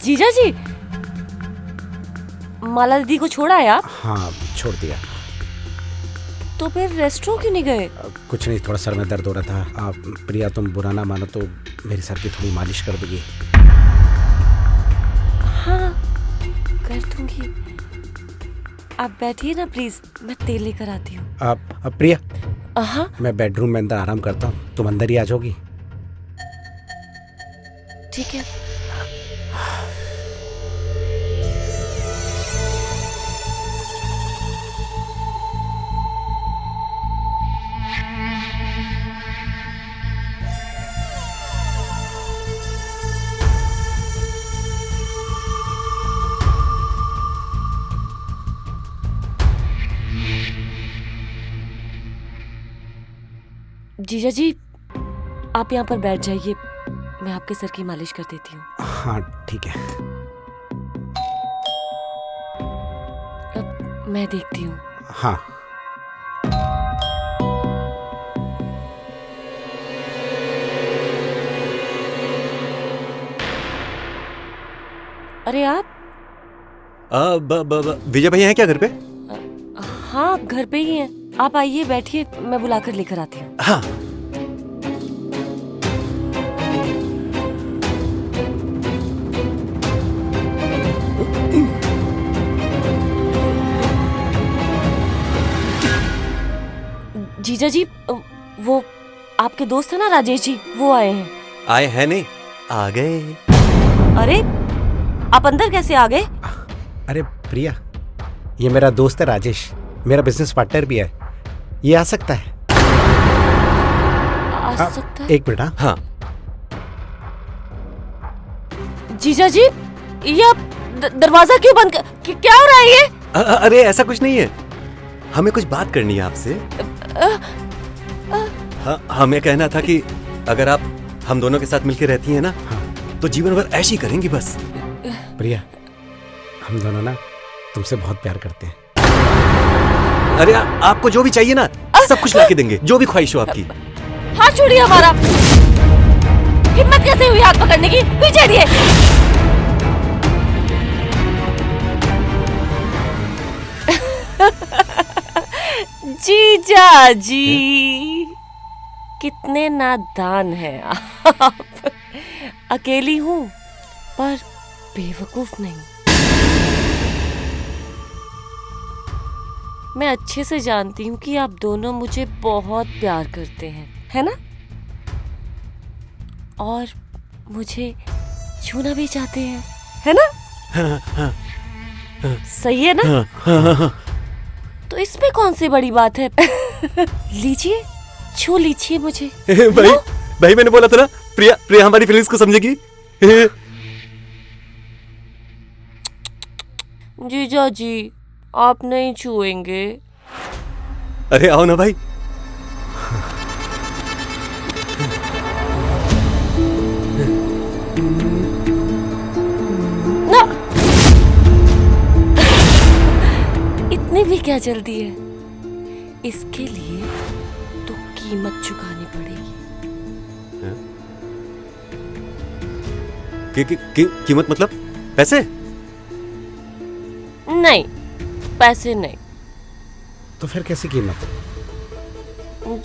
जीजा जी, माला दीदी को छोड़ा है आप? हाँ छोड़ दिया। तो फिर रेस्टोरेंट क्यों नहीं गए? कुछ नहीं, थोड़ा सर में दर्द हो रहा था। आप प्रिया तुम बुरा ना मानो तो मेरे सर की थोड़ी मालिश कर दोगी? हाँ कर दूंगी, आप बैठिए ना प्लीज, मैं तेल लेकर आती हूँ। आप प्रिया, हाँ मैं बेडरूम में अंदर आराम करता हूँ, तुम अंदर ही आ जाओगी? ठीक है। जीजा जी, आप यहाँ पर बैठ जाइए, मैं आपके सर की मालिश कर देती हूँ। हाँ ठीक है। अब मैं देखती हूँ। हाँ अरे आप? विजय भैया हैं क्या घर पे? हाँ घर पे ही हैं। आप आइए बैठिए, मैं बुलाकर लेकर आती हूँ। हाँ। जीजा जी, वो आपके दोस्त है ना राजेश जी, वो आए हैं। आए हैं नहीं, आ गए। अरे आप अंदर कैसे आ गए? अरे प्रिया, ये मेरा दोस्त है राजेश, मेरा बिजनेस पार्टनर भी है, ये आ सकता है। आ सकता है? एक मिनट। हाँ। जीजा जी, ये आप दरवाजा क्यों बंद कर, क्या हो रहा है ये? अरे ऐसा कुछ नहीं है, हमें कुछ बात करनी है आपसे। हमें कहना था कि अगर आप हम दोनों के साथ मिलकर रहती हैं ना, तो जीवन भर ऐशी करेंगी बस। प्रिया, हम दोनों ना तुमसे बहुत प्यार करते हैं। अरे आपको जो भी चाहिए ना, सब कुछ लाके देंगे, जो भी ख्वाहिश हो आपकी। हाथ छोड़िए हमारा, हिम्मत कैसे हुई हाथ पकड़ने की? पीछे हटिए। जीजा जी, कितने नादान हैं आप। अकेली हूँ पर बेवकूफ नहीं। मैं अच्छे से जानती हूँ कि आप दोनों मुझे बहुत प्यार करते हैं, है ना? और मुझे छूना भी चाहते हैं, है ना? सही है ना? तो इसमें कौन सी बड़ी बात है? लीजिए, छू लीजिए मुझे। भाई मैंने बोला था ना, प्रिया हमारी फीलिंग्स को समझेगी। जीजा जी, आप नहीं छुएंगे? अरे आओ ना भाई। ना। इतनी भी क्या जल्दी है? इसके लिए तो कीमत चुकानी पड़ेगी। कीमत मतलब पैसे? नहीं, पैसे नहीं। तो फिर कैसी कीमत?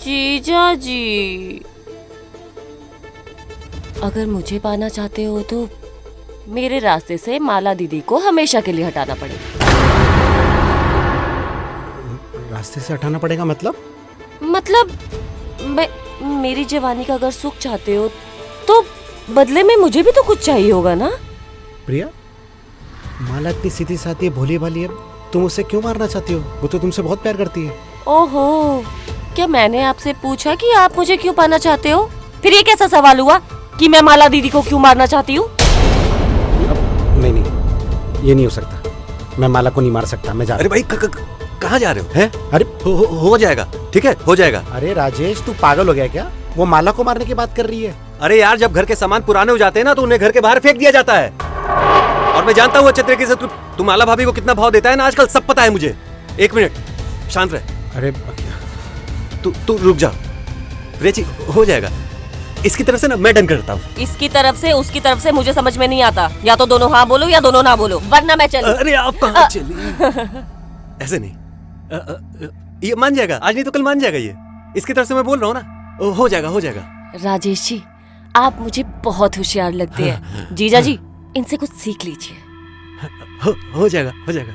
जीजा जी, अगर मुझे पाना चाहते हो तो मेरे रास्ते से माला दीदी को हमेशा के लिए हटाना पड़ेगा। रास्ते से हटाना पड़ेगा मतलब? मेरी जवानी का अगर सुख चाहते हो तो बदले में मुझे भी तो कुछ चाहिए होगा ना। प्रिया, माला इतनी सीधी सादी है, भोली भाली है, तुम उसे क्यों मारना चाहती हो? वो तो तुमसे बहुत प्यार करती है। ओहो, क्या मैंने आपसे पूछा कि आप मुझे क्यों पाना चाहते हो? फिर ये कैसा सवाल हुआ कि मैं माला दीदी को क्यों मारना चाहती हूँ? नहीं, ये नहीं हो सकता। मैं माला को नहीं मार सकता। मैं जा रहा अरे भाई कहाँ जा रहे हो? हैं? अरे हो जाएगा, ठीक है, हो जाएगा। अरे राजेश, तू पागल हो गया क्या? वो माला को मारने की बात कर रही है। अरे यार, जब घर के सामान पुराने हो जाते हैं ना तो उन्हें घर के बाहर फेंक दिया जाता है। और मैं जानता हूँ अच्छे तरीके से तू माला भाभी को कितना भाव देता है ना आजकल, सब पता है मुझे। एक मिनट, शांत रह। अरे तू रुक जा। रेची, हो जाएगा। इसकी तरफ से ना मैं डन करता हूँ। इसकी तरफ से उसकी तरफ से मुझे समझ में नहीं आता। या तो दोनों हाँ बोलो या दोनों ना बोलो, वरना मैं चलूं। अरे आप कहाँ चली? ऐसे नहीं, ये मान जाएगा, आज नहीं तो कल मान जाएगा। ये इसकी तरफ से मैं बोल रहा हूँ ना, हो जाएगा, हो जाएगा। राजेश जी, आप मुझे बहुत होशियार लगते हैं। जीजा जी, इनसे कुछ सीख लीजिए। हो जाएगा, हो जाएगा।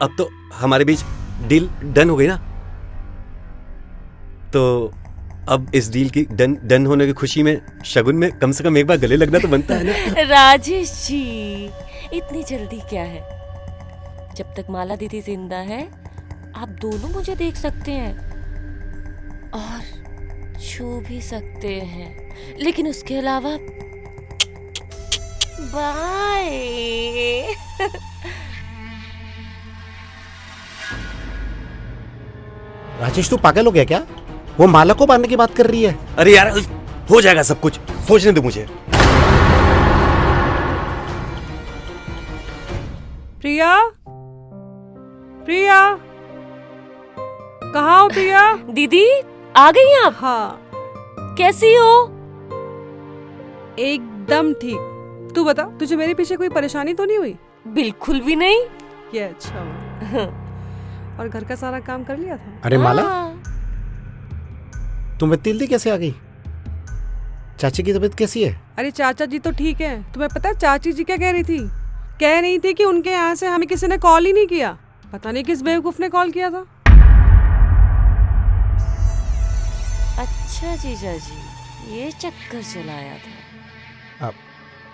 अब तो हमारे बीच डील डन हो गई ना, तो अब इस डील की डन होने की खुशी में शगुन में कम से कम एक बार गले लगना तो बनता है ना। राजेश जी, इतनी जल्दी क्या है? जब तक माला दीदी जिंदा है आप दोनों मुझे देख सकते हैं और छू भी सकते हैं, लेकिन उसके अलावा बाय। राजेश, तू पागल हो गया क्या? वो माला को मारने की बात कर रही है। अरे यार, हो जाएगा सब कुछ, सोचने दो मुझे। प्रिया, प्रिया, कहाँ हो प्रिया? दीदी, आ गई आप? हाँ, कैसी हो? एकदम ठीक। तू बता, तुझे मेरे पीछे कोई परेशानी तो नहीं हुई? बिल्कुल भी नहीं। ये अच्छा हुआ। और घर का सारा काम कर लिया था? अरे माला, हाँ। तुम इतनी जल्दी कैसे आ गई? चाची की तबीयत कैसी है? अरे चाचा जी तो ठीक है। तुम्हें पता है चाची जी क्या कह रही थी? कह रही थी कि उनके यहाँ से हमें किसी ने कॉल ही नहीं किया। पता नहीं किस बेवकूफ ने कॉल किया था। अच्छा जीजा जी, ये चक्कर चलाया था। अब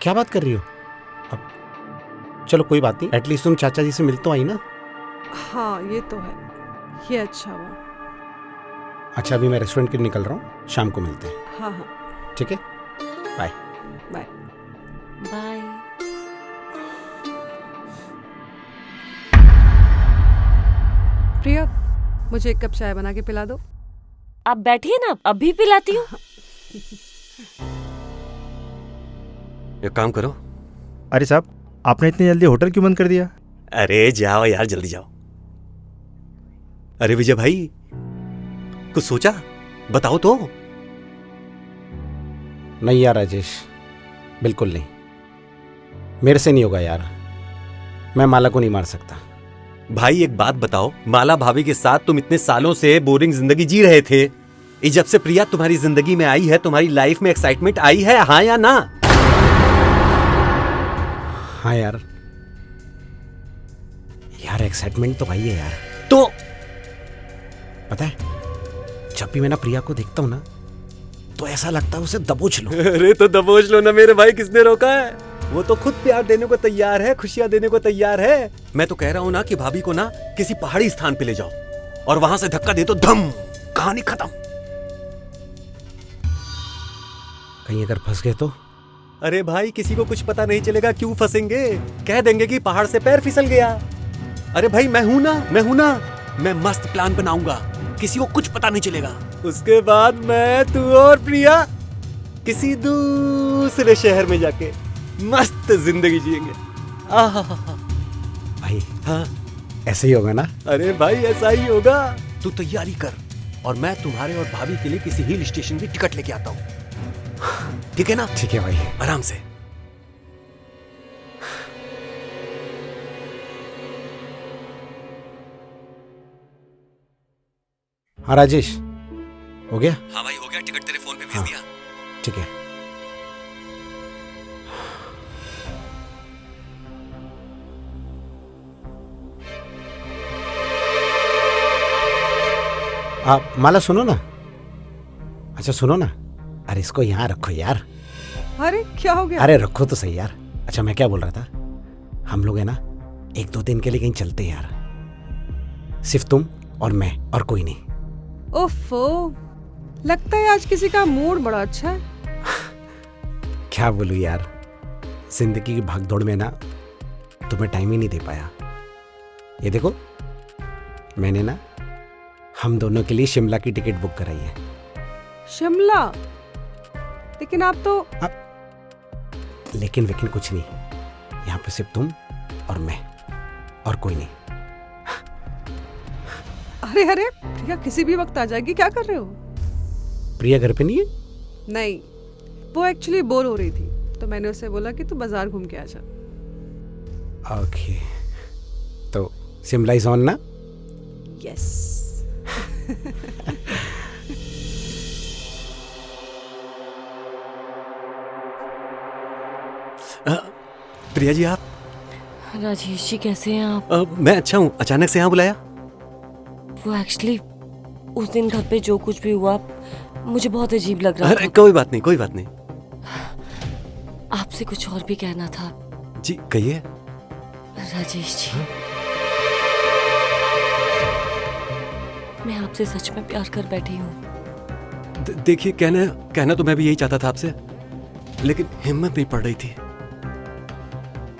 क्या बात कर रही हो? अब चलो कोई बात नहीं, एटलीस्ट तुम चाचा जी से मिल तो आई ना। हाँ, ये तो है। ये अच्छा हुआ। अच्छा, अभी मैं रेस्टोरेंट के लिए निकल रहा हूँ, शाम को मिलते हैं। हाँ हाँ, ठीक है, बाय। बाय। बाय। प्रिया, मुझे एक कप चाय बना के पिला दो। आप बैठिए ना, अभी पिलाती हूँ। एक काम करो। अरे साहब, आपने इतनी जल्दी होटल क्यों बंद कर दिया? अरे जाओ यार, जल्दी जाओ। अरे विजय भाई, कुछ सोचा? बताओ तो। नहीं यार राजेश, बिल्कुल नहीं, मेरे से नहीं होगा यार। मैं माला को नहीं मार सकता। भाई एक बात बताओ, माला भाभी के साथ तुम इतने सालों से बोरिंग जिंदगी जी रहे थे, ये जब से प्रिया तुम्हारी जिंदगी में आई है, तुम्हारी लाइफ में एक्साइटमेंट आई है, हाँ या ना? हाँ यार, एक्साइटमेंट तो आई है यार। तो पता है, जब भी मैं ना प्रिया को देखता हूँ ना, तो ऐसा लगता है उसे दबोच लो। अरे तो दबोच लो ना मेरे भाई, किसने रोका है? वो तो खुद प्यार देने को तैयार है, खुशियां देने को तैयार है। मैं तो कह रहा हूँ ना कि भाभी को ना किसी पहाड़ी स्थान पे ले जाओ और वहां से धक्का दे तो धम, कहानी खत्म। कहीं अगर फंस गए तो? अरे भाई, किसी को कुछ पता नहीं चलेगा, क्यों फंसेंगे? कह देंगे कि पहाड़ से पैर फिसल गया। अरे भाई, मैं हूं ना, मैं मस्त प्लान बनाऊंगा, किसी को कुछ पता नहीं चलेगा। उसके बाद मैं, तू और प्रिया किसी दूसरे शहर में जाके मस्त जिंदगी जिएंगे। भाई हाँ, ऐसे ही होगा ना? अरे भाई ऐसा ही होगा। तू तैयारी कर और मैं तुम्हारे और भाभी के लिए किसी हिल स्टेशन की टिकट लेके आता हूँ। ठीक है ना? ठीक है भाई। आराम से। हाँ राजेश, हो गया? हाँ भाई हो गया, टिकट तेरे फोन पे भेज दिया। ठीक है। आप माला सुनो ना। अच्छा सुनो ना, अरे इसको यहाँ रखो यार। अरे क्या हो गया? अरे रखो तो सही यार। अच्छा मैं क्या बोल रहा था, हम लोग है ना 1-2 दिन के लिए कहीं चलते हैं यार, सिर्फ तुम और मैं और कोई नहीं। ओफो, लगता है आज किसी का मूड बड़ा अच्छा है। क्या बोलूं यार, जिंदगी की भागदौड़ में ना तुम्हें टाइम ही नहीं दे पाया। ये देखो मैंने ना हम दोनों के लिए शिमला की टिकट बुक कराई है। शिमला? लेकिन आप तो लेकिन वेकिन कुछ नहीं, यहाँ पे सिर्फ तुम और मैं और कोई नहीं। अरे अरे प्रिया किसी भी वक्त आ जाएगी, क्या कर रहे हो? प्रिया घर पे नहीं है? नहीं, वो एक्चुअली बोर हो रही थी तो मैंने उसे बोला कि तू बाजार घूम के आ जा। ओके, तो शिमला इज ऑन ना? यस। प्रिया जी आप? राजेश जी कैसे हैं आप? मैं अच्छा हूँ, अचानक से यहाँ बुलाया? वो एक्चुअली उस दिन घर पे जो कुछ भी हुआ मुझे बहुत अजीब लग रहा अरे था। कोई बात नहीं, कोई बात नहीं। आपसे कुछ और भी कहना था। जी कहिए। राजेश जी, मैं आपसे सच में प्यार कर बैठी हूँ। देखिए कहना तो मैं भी यही चाहता था आपसे, लेकिन हिम्मत नहीं पड़ रही थी।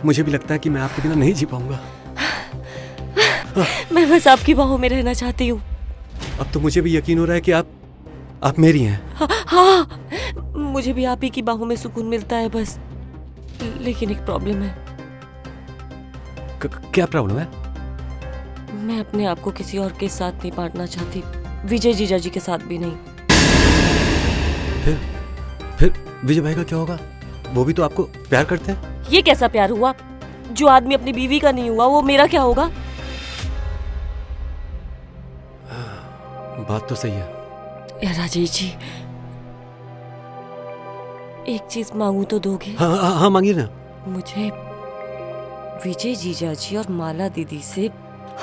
मुझे भी लगता है कि मैं आपके बिना नहीं जी पाऊंगा। मैं बस आपकी बाहों में रहना चाहती हूँ। अब तो मुझे भी यकीन हो रहा है कि आप मेरी हैं। हाँ, मुझे भी आप ही की बाहों में सुकून मिलता है बस। लेकिन एक प्रॉब्लम है। क्या प्रॉब्लम है? मैं अपने आप को किसी और के साथ नहीं बांटना चाहती, विजय जीजा जी के साथ भी नहीं। फिर विजय भाई का क्या होगा? वो भी तो आपको प्यार करते हैं। ये कैसा प्यार हुआ? जो आदमी अपनी बीवी का नहीं हुआ वो मेरा क्या होगा? बात तो सही है। राजेश जी, एक चीज मांगू तो दोगे? हाँ मांगिए ना। मुझे विजय जीजा जी और माला दीदी से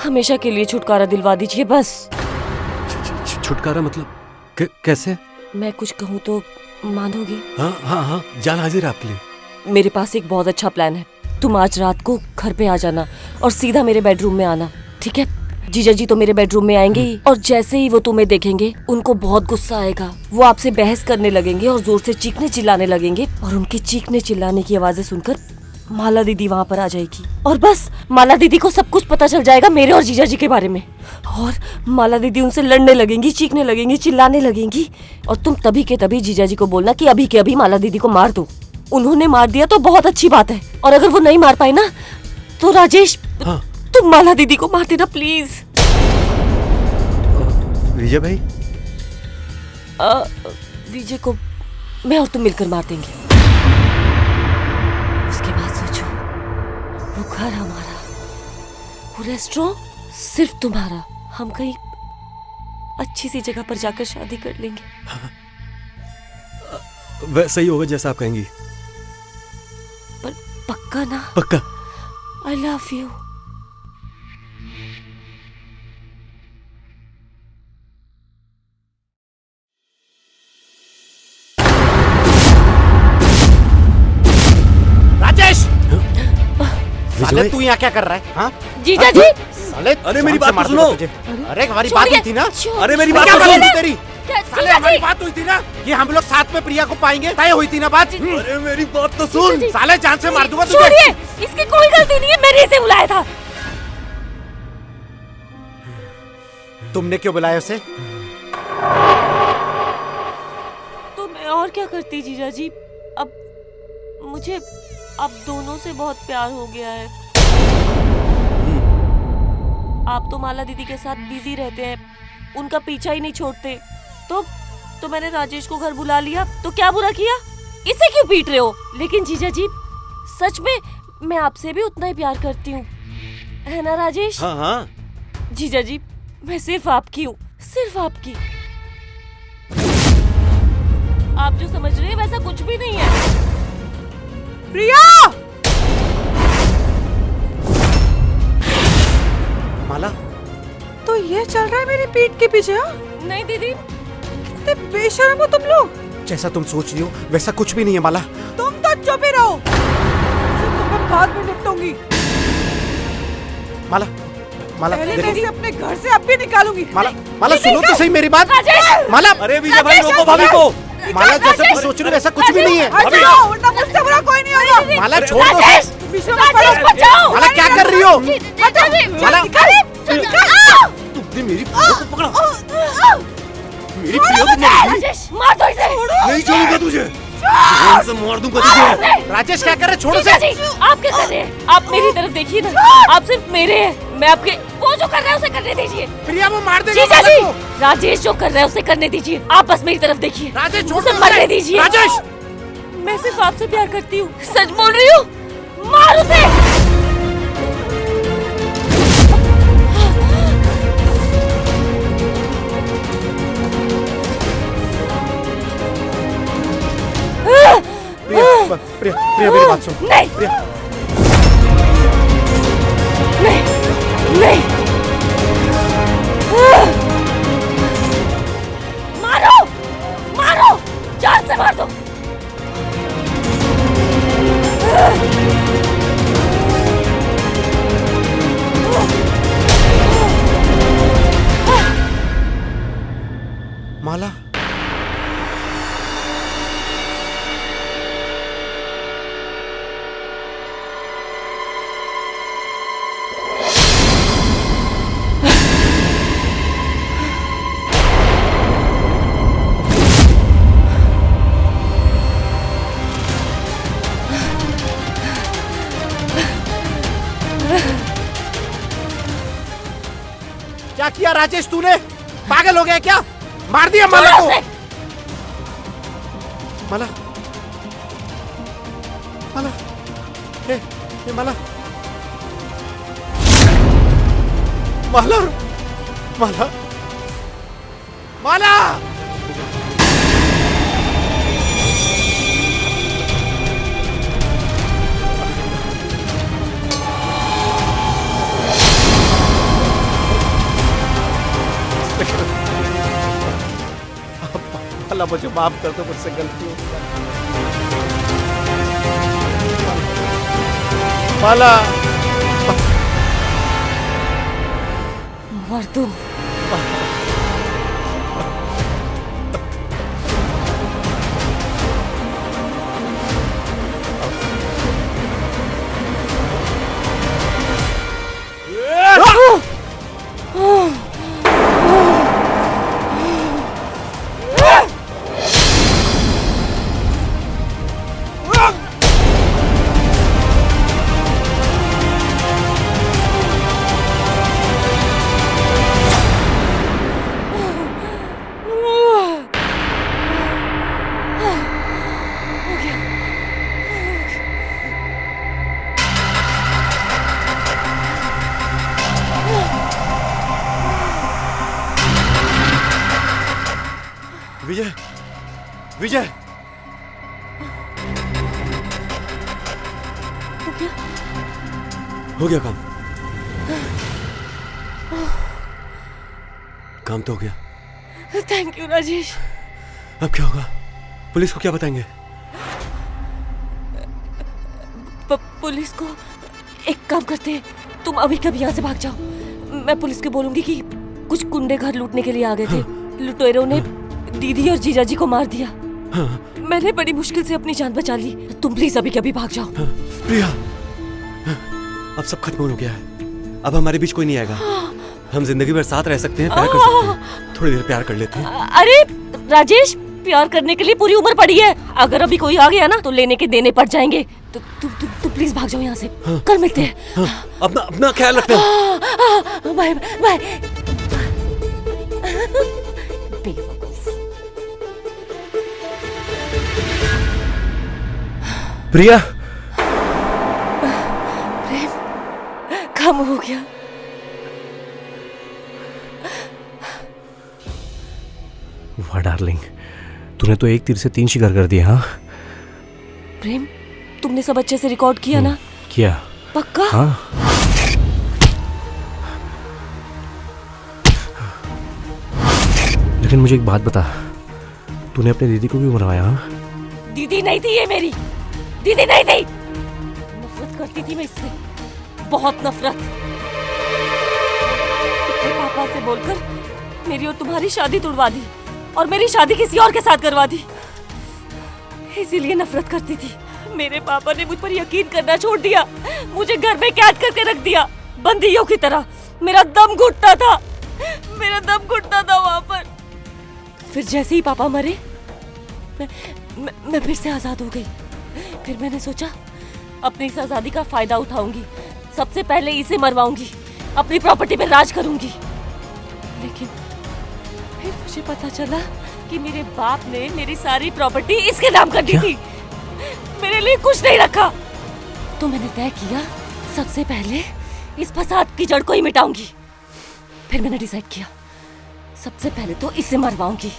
हमेशा के लिए छुटकारा दिलवा दीजिए बस। छुटकारा मतलब कैसे? मैं कुछ कहूँ तो मानोगे? हाँ जान हाजिर है आपके लिए। मेरे पास एक बहुत अच्छा प्लान है। तुम आज रात को घर पे आ जाना और सीधा मेरे बेडरूम में आना, ठीक है? जीजा जी तो मेरे बेडरूम में आएंगे ही, और जैसे ही वो तुम्हें देखेंगे उनको बहुत गुस्सा आएगा। वो आपसे बहस करने लगेंगे और जोर से चीखने चिल्लाने लगेंगे, और उनके चीखने चिल्लाने की आवाजें सुनकर माला दीदी वहाँ पर आ जाएगी, और बस माला दीदी को सब कुछ पता चल जाएगा मेरे और जीजा जी के बारे में। और माला दीदी उनसे लड़ने लगेंगी, चीखने लगेंगी, चिल्लाने लगेंगी, और तुम तभी के तभी जीजा जी को बोलना कि अभी के अभी माला दीदी को मार दो। उन्होंने मार दिया तो बहुत अच्छी बात है, और अगर वो नहीं मार पाए ना तो राजेश तुम माला दीदी को मार देना प्लीज। विजय भाई? विजय को मैं और तुम मिलकर मार देंगे। उसके बाद सोचो, वो घर हमारा, वो रेस्टोरेंट सिर्फ तुम्हारा। हम कहीं अच्छी सी जगह पर जाकर शादी कर लेंगे। वैसा ही होगा जैसा आप कहेंगी। पर पक्का ना? पक्का। आई लव यू। साले तू यहाँ क्या कर रहा है? हाँ? जीजा जी, साले अरे मेरी बात तो सुनो। अरे हमारी बात हुई थी ना? अरे मेरी बात क्या तो बात हुई सुनो। थी तेरी? साले हमारी बात हुई थी ना कि हम लोग साथ में प्रिया को पाएंगे, तय हुई थी ना बात? अरे मेरी बात तो सुन। साले जान से मार दूंगा तुझे। छोड़िए, इसकी कोई गलती नहीं है, मैंने इसे बुलाया था। तुमने क्यों बुलाया उसे? तो मैं और क्या करती जीजा जी? अब मुझे अब दोनों से बहुत प्यार हो गया है। आप तो माला दीदी के साथ बिजी रहते हैं, उनका पीछा ही नहीं छोड़ते, तो तो मैंने राजेश को घर बुला लिया, तो क्या बुरा किया? इसे क्यों पीट रहे हो? लेकिन जीजा जी, सच में मैं आपसे भी उतना ही प्यार करती हूँ, है ना राजेश? हाँ हाँ। जीजा जी, मैं सिर्फ आपकी हूँ, सिर्फ आपकी। आप जो समझ रहे हैं वैसा कुछ भी नहीं है। प्रिया! माला, तो ये चल रहा है मेरी पीठ के पीछे? हाँ, नहीं दीदी, कितने बेशर्म हो तुम लोग। जैसा तुम सोच रही हो वैसा कुछ भी नहीं है माला। तुम तो चुप ही रहो, फिर तो मैं बाद में निपटूंगी। माला, माला पहले देखो। मैं इसे अपने घर से अब भी निकालूंगी। माला, माला सुनो तो सही मेरी बात। राजेश! माला, अरे विजय भाई रोको भाभी को। माला जैसा तुम सोच रही हो वैसा कुछ भी नहीं है। हट जाओ, वरना मुझसे बुरा कोई नहीं होगा। माला छोड़ दो राजेश! उसे। बीच में मत पड़ो। बचाओ! माला क्या कर रही हो? जीजा जी, माला, निकाल! तुमने मेरी प्रिया को पकड़ा। मेरी प्रिया को मार दी। राजेश, मार दो इसे! नहीं छोड़ूंगा तुझे, जान से मार दूंगा तुझे। राजेश क्या कर रहे? छोड़ो जीजा उसे। जी, आप क्या कर रहे हैं? आप मेरी तरफ देखिए ना, आप सिर्फ मेरे हैं, मैं आपके, वो जो कर रहा है उसे करने दीजिए। प्रिया वो मार देगा जीजा माला जी, को। राजेश जो कर रहा है उसे करने दीजिए, आप बस मेरी तरफ देखिए। राजेश छोड़ उसे दो मरने उसे। दीजिए। राजेश, मैं सिर्फ आपसे प्यार करती हूँ, सच बोल रही हूँ। मार उसे! प्रिया, प्रिया, प्रिया मेरी बात सुन। नहीं, प्रिया, नहीं, नहीं। मारो, मारो, जान से मार दो। माला, क्या किया राजेश तूने? पागल हो गया क्या? मार दिया माला छोड़ो को। उसे! माला, माला, हे, हे माला, माला, माला, माला। माला मुझे माफ कर दो, मुझसे गलती हो गई। माला, मर तुम। विजय, विजय, हो गया? हो गया काम। काम तो हो गया। Thank you Rajesh. अब क्या होगा? पुलिस को क्या बताएंगे? पुलिस को एक काम करते हैं, तुम अभी कभी यहाँ से भाग जाओ। मैं पुलिस को बोलूंगी कि कुछ गुंडे घर लूटने के लिए आ गए थे। लुटेरों ने दीदी और जीजा जी को मार दिया। मैंने बड़ी मुश्किल से अपनी जान बचा ली। तुम प्लीज अभी कभी भाग जाओ। प्रिया, अब सब खत्म हो गया है। अब हमारे बीच कोई नहीं आएगा। हम जिंदगी भर साथ रह सकते हैं, प्यार कर सकते हैं। थोड़ी देर प्यार कर लेते हैं। अरे राजेश, प्यार करने के लिए पूरी उम्र पड़ी है। अगर अभी कोई आ गया ना तो लेने के देने पड़ जाएंगे। तो तुम प्लीज भाग जाओ यहाँ से। कल मिलते हैं। अपना अपना ख्याल रखना। Bye bye. बेवकूफ। प्रिया, प्रेम कम हो गया। वाह डार्लिंग, तूने तो एक तीर से 3 शिकार कर दिया। हाँ प्रेम, तुमने सब अच्छे से रिकॉर्ड किया ना? किया। पक्का? हाँ। लेकिन मुझे एक बात बता, तूने अपनी दीदी को क्यों मरवाया? हाँ? दीदी नहीं थी ये मेरी, दीदी नहीं थी। नफरत करती थी मैं इससे, बहुत नफरत। इसने पापा से बोलकर मेरी और तुम्हारी शादी तुड़वा दी और मेरी शादी किसी और के साथ करवा दी। इसीलिए नफरत करती थी। मेरे पापा ने मुझ पर यकीन करना छोड़ दिया, मुझे घर में कैद करके रख दिया बंदियों की तरह। मेरा दम घुटता था, मेरा दम घुटता था वहां पर। फिर जैसे ही पापा मरे, मैं फिर से आजाद हो गई। फिर मैंने सोचा अपनी इस आजादी का फायदा उठाऊंगी, सबसे पहले इसे मरवाऊंगी, अपनी प्रॉपर्टी पे राज करूंगी। लेकिन फिर मुझे पता चला कि मेरे बाप ने मेरी सारी प्रॉपर्टी इसके नाम कर दी थी, मेरे लिए कुछ नहीं रखा। तो मैंने तय किया सबसे पहले इस फसाद की जड़ को ही मिटाऊंगी। फिर मैंने डिसाइड किया सबसे पहले तो इसे मरवाऊंगी,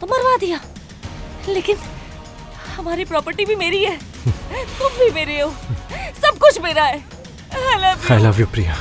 तो मरवा दिया। लेकिन हमारी प्रॉपर्टी भी मेरी है, तुम भी मेरे हो, सब कुछ मेरा है। I love you. I love you, Priya.